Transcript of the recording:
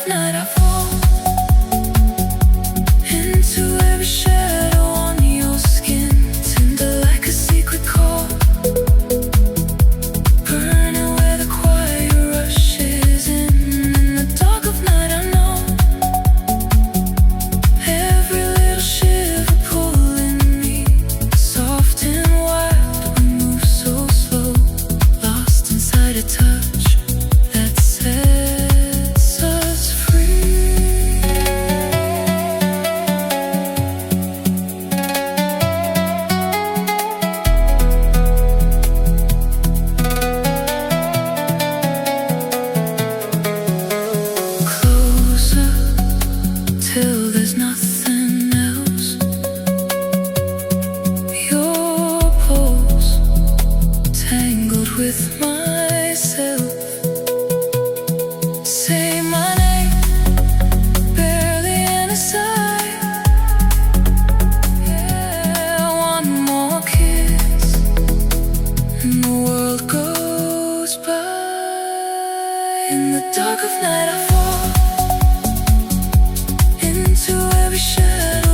of night I fall into every shadow on your skin, tender like a secret call, burning where the quiet rushes in. In the dark of night I know every little shiver pulling me, soft and wild, we move so slow, lost inside a touch that sets us free. Closer till there's nothing else. Your pulse tangled with myself. Say my name, barely in a sigh. Yeah, one more kiss and the world goes by. In the dark of night I fall into every shadow